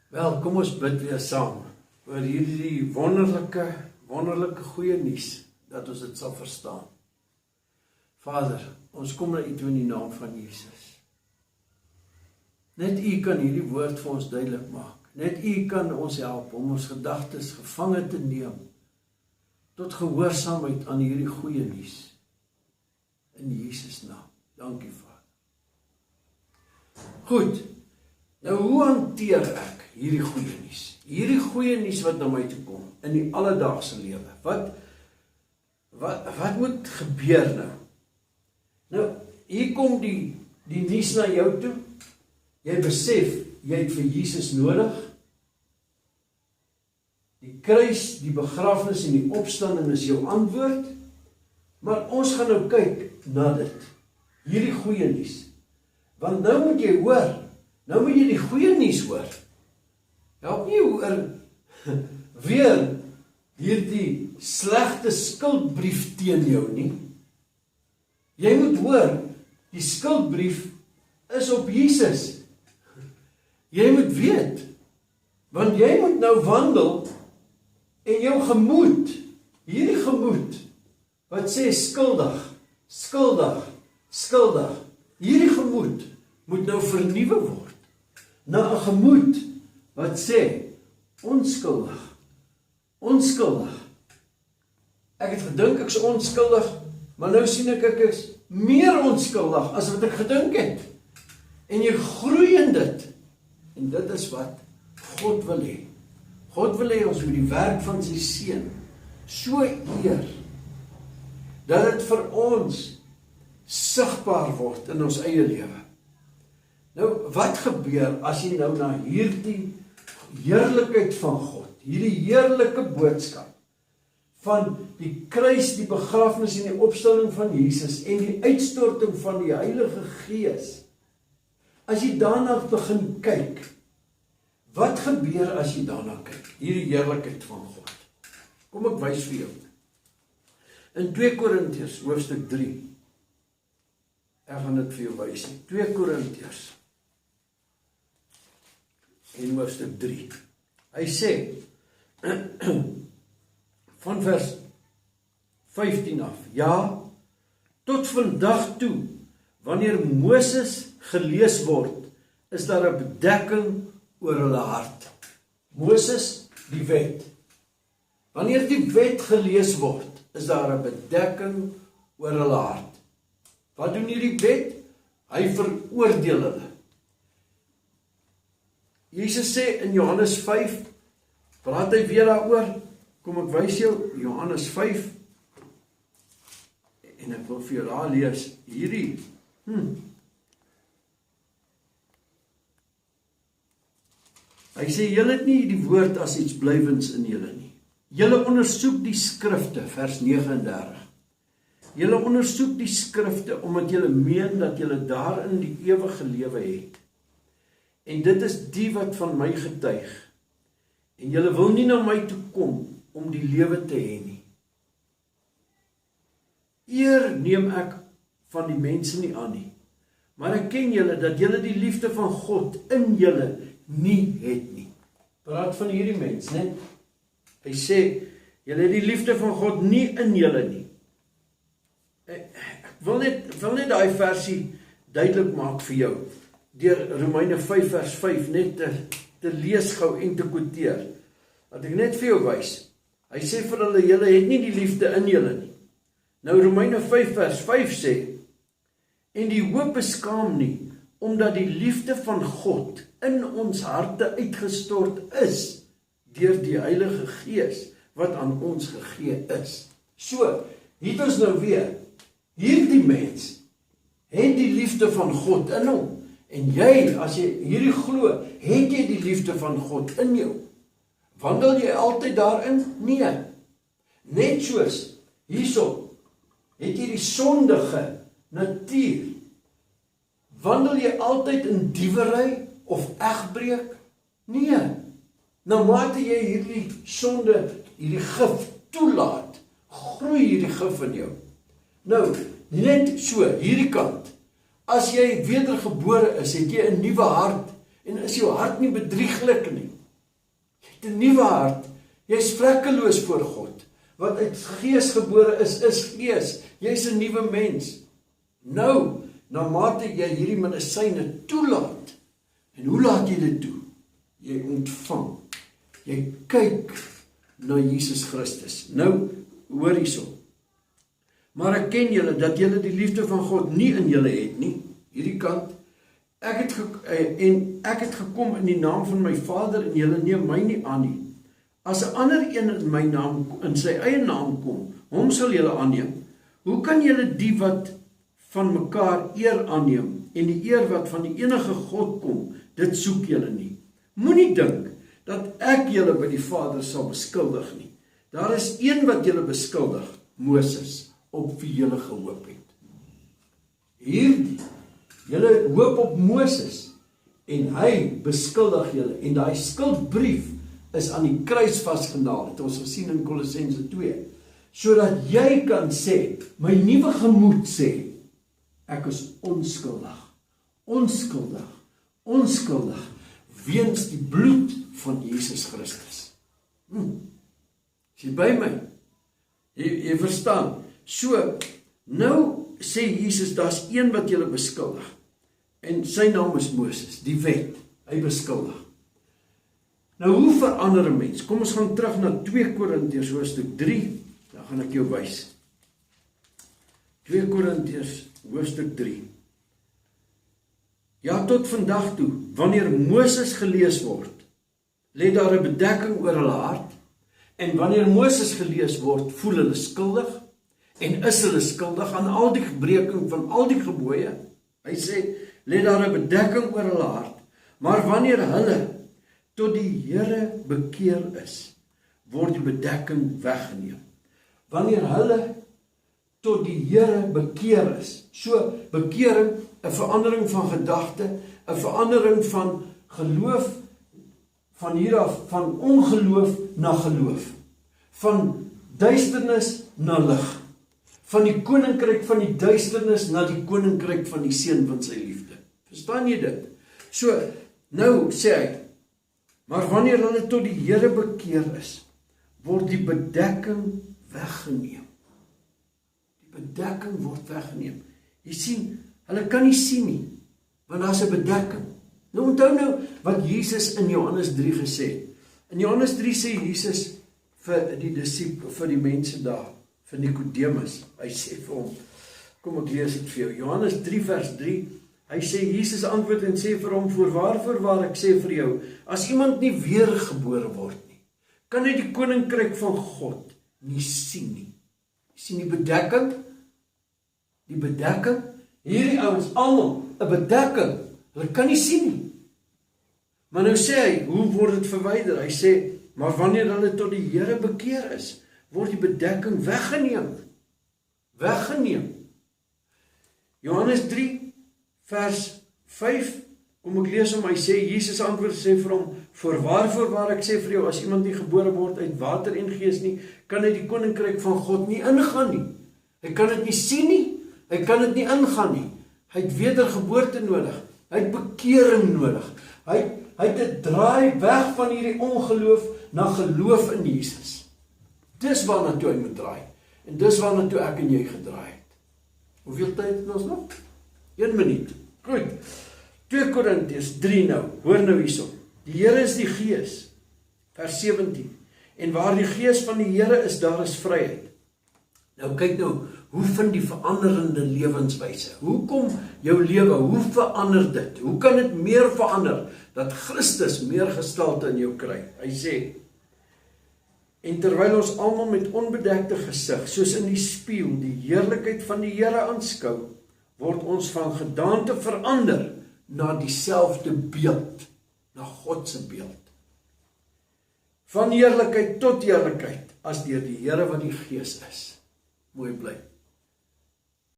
Wel, kom ons bid weer saam oor hierdie wonderlike goeie nuus, dat ons dit sal verstaan. Vader, ons kom na U toe in die naam van Jesus. Net U kan hierdie woord vir ons duidelik maak. Net U kan ons help om ons gedagtes gevange te neem tot gehoorsaamheid aan hierdie goeie nuus. In Jesus naam. Dankie, Vader. Goed, nou hoe hanteer ek hierdie goeie nuus? Hierdie goeie nuus wat na my toe kom, in die alledaagse lewe. Wat moet gebeur nou? Nou, hier kom die nuus na jou toe. Jy besef, jy het vir Jesus nodig. Die kruis, die begrafnis en die opstanding is jou antwoord. Maar ons gaan nou kyk na dit. Hierdie goeie nuus. Want nou moet jy hoor. Nou moet jy die goeie nuus hoor. Help nie hoor weer hierdie slegte skuldbrief teen jou nie. Jy moet hoor, die skuldbrief is op Jesus. Jy moet weet, want jy moet nou wandel en jou gemoed, hierdie gemoed, wat sê skuldig, hierdie gemoed moet nou vernuwe word, na 'n gemoed wat sê, onskuldig. Ek het gedink ek is onskuldig, maar nou sien ek is meer onskuldig as wat ek gedink het. En jy groei in dit. En dit is wat God wil hê. God wil hê ons moet die werk van sy seun so eer, dat dit vir ons sigbaar word in ons eie lewe. Nou, wat gebeur as jy nou na hierdie heerlikheid van God, hierdie heerlike boodskap van die kruis, die begrafnis en die opstanding van Jesus en die uitstorting van die Heilige Gees, as jy daarna begin kyk, wat gebeur as jy daarna kyk? Hierdie heerlikheid van God. Kom ek wys vir jou. In 2 Korintiërs hoofstuk 3, ek gaan dit vir jou wys. 2 Korintiërs en hoofstuk 3. Hy sê, van vers 15 af, ja, tot vandag toe, wanneer Moses gelees word, is daar 'n bedekking oor hulle hart. Moses, die wet. Wanneer die wet gelees word, is daar 'n bedekking oor hulle hart. Wat doen hierdie wet? Hy veroordeel hulle. Jesus sê in Johannes 5, praat hy weer daaroor, kom ek wys jou, Johannes 5, en ek wil vir jou daar lees, hierdie, Hy sê, julle het nie die woord as iets blywends in julle nie. Julle ondersoek die skrifte, vers 39. Julle ondersoek die skrifte, omdat julle meen dat julle daarin die ewige lewe het. En dit is die wat van my getuig. En julle wil nie na my toe kom, om die lewe te hê nie. Eer neem ek van die mense nie aan nie. Maar ek ken julle, dat julle die liefde van God in julle nie het nie. Praat van hierdie mens, net. Hy sê, julle het die liefde van God nie in julle nie. Ek wil net daai versie duidelik maak vir jou, deur Romeine 5 vers 5, net te lees gou en te quoteer. Wat ek net vir jou wys. Hy sê vir hulle, julle het nie die liefde in julle nie. Nou Romeine 5 vers 5 sê, en die hoop beskaam nie, omdat die liefde van God in ons harte uitgestort is, deur die Heilige Gees, wat aan ons gegee is. So, hier het ons nou weer, hierdie mens, het die liefde van God in hom, en jy, as jy hierdie glo, het jy die liefde van God in jou. Wandel jy altyd daarin? Nee. Net soos, hierso, het jy die sondige natuur. Wandel jy altyd in diewery of egbreek? Nee. Nou mate jy hierdie sonde, hierdie gif toelaat, groei hierdie gif in jou. Nou, net so, hierdie kant. As jy wedergebore is, het jy 'n nuwe hart En is jou hart nie bedrieglik nie? Jy het 'n nuwe hart. Jy's vlekkeloos voor God. Wat uit gees gebore is gees. Jy's 'n nuwe mens. Nou, na mate jy hierdie medisyne toelaat, en hoe laat jy dit toe? Jy ontvang. Jy kyk na Jesus Christus. Nou, hoor hierso. Maar ek ken julle, dat julle die liefde van God nie in julle het nie. Hierdie kant. Ek het gekom in die naam van my Vader, en julle neem my nie aan nie. As 'n ander een in my naam, in sy eie naam kom, hom sal julle aanneem. Hoe kan julle die wat van mekaar eer aanneem, en die eer wat van die enige God kom, dit soek julle nie. Moenie dink dat ek julle by die Vader sal beskuldig nie. Daar is een wat julle beskuldig, Moses, op wie julle gehoop het. Hierdie, julle hoop op Moses, en hy beskuldig julle, en daai skuldbrief is aan die kruis vasgenaal, het ons gesien in Kolossense 2, sodat jy kan sê, my nuwe gemoed sê, ek is onskuldig, weens die bloed van Jesus Christus. Is jy by my? Jy verstaan? So, nou sê Jesus, daar's een wat julle beskuldig, en sy naam is Moses, die wet, hy beskuldig. Nou, hoe verander 'n mens? Kom ons gaan terug na 2 Korintiërs hoofstuk 3, dan gaan ek jou wys. 2 Korintiërs hoofstuk 3. Ja, tot vandag toe, wanneer Moses gelees word, lê daar 'n bedekking oor hulle hart, en wanneer Moses gelees word, voel hulle skuldig, en is hulle skuldig aan al die gebreking van al die gebooie. Hy sê, lê daar 'n bedekking oor hulle hart, maar wanneer hulle tot die Here bekeer is, word die bedekking weggeneem. Wanneer hulle tot die Here bekeer is, so bekering, 'n verandering van gedagte, 'n verandering van geloof, van hier af, van ongeloof na geloof, van duisternis na lig, van die koninkryk van die duisternis na die koninkryk van die seun van sy liefde. Verstaan jy dit? So, nou sê hy, maar wanneer hulle tot die Here bekeer is, word die bedekking weggeneem. Die bedekking word weggeneem. Jy sien, hulle kan nie sien nie, want daar's 'n bedekking. Nou onthou nou wat Jesus in Johannes 3 gesê het. In Johannes 3 sê Jesus vir die disipels, vir die mense daar, vir Nikodemus, hy sê vir hom, kom ek lees dit vir jou, Johannes 3 vers 3, hy sê, Jesus antwoord en sê vir hom, voorwaar ek sê vir jou, as iemand nie weergebore word nie, kan hy die koninkryk van God nie sien nie. Jy sien die bedekking, hierdie ouens almal 'n bedekking, hulle kan nie sien nie. Maar nou sê hy, hoe word dit verwyder? Hy sê, maar wanneer hulle tot die Here bekeer is, word die bedekking weggeneem. Johannes 3 vers 5, kom ek lees hom, hy sê, Jesus antwoord sê vir hom, voorwaar ek sê vir jou, as iemand nie gebore word uit water en gees nie, kan hy die koninkryk van God nie ingaan nie. Hy kan dit nie sien nie, hy kan dit nie ingaan nie. Hy het wedergeboorte nodig, hy het bekering nodig, hy het 'n draai weg van hierdie ongeloof na geloof in Jesus. Dis waarna toe hy moet draai, en dis waarna toe ek en jy gedraai het. Hoeveel tyd het ons nog? 1 minuut. Goed. 2 Korintiërs 3 nou, hoor nou hierso. Die Here is die Gees, vers 17, en waar die Gees van die Here is, daar is vryheid. Nou kyk nou, hoe vind die veranderende lewenswyse? Hoe kom jou lewe, hoe verander dit? Hoe kan dit meer verander, dat Christus meer gestalte in jou kry? Hy sê, en terwyl ons almal met onbedekte gesig, soos in die spieël, die heerlikheid van die Here aanskou, word ons van gedaante verander na dieselfde beeld, na God se beeld. Van heerlikheid tot heerlikheid, as deur die Here wat die Gees is. Mooi bly.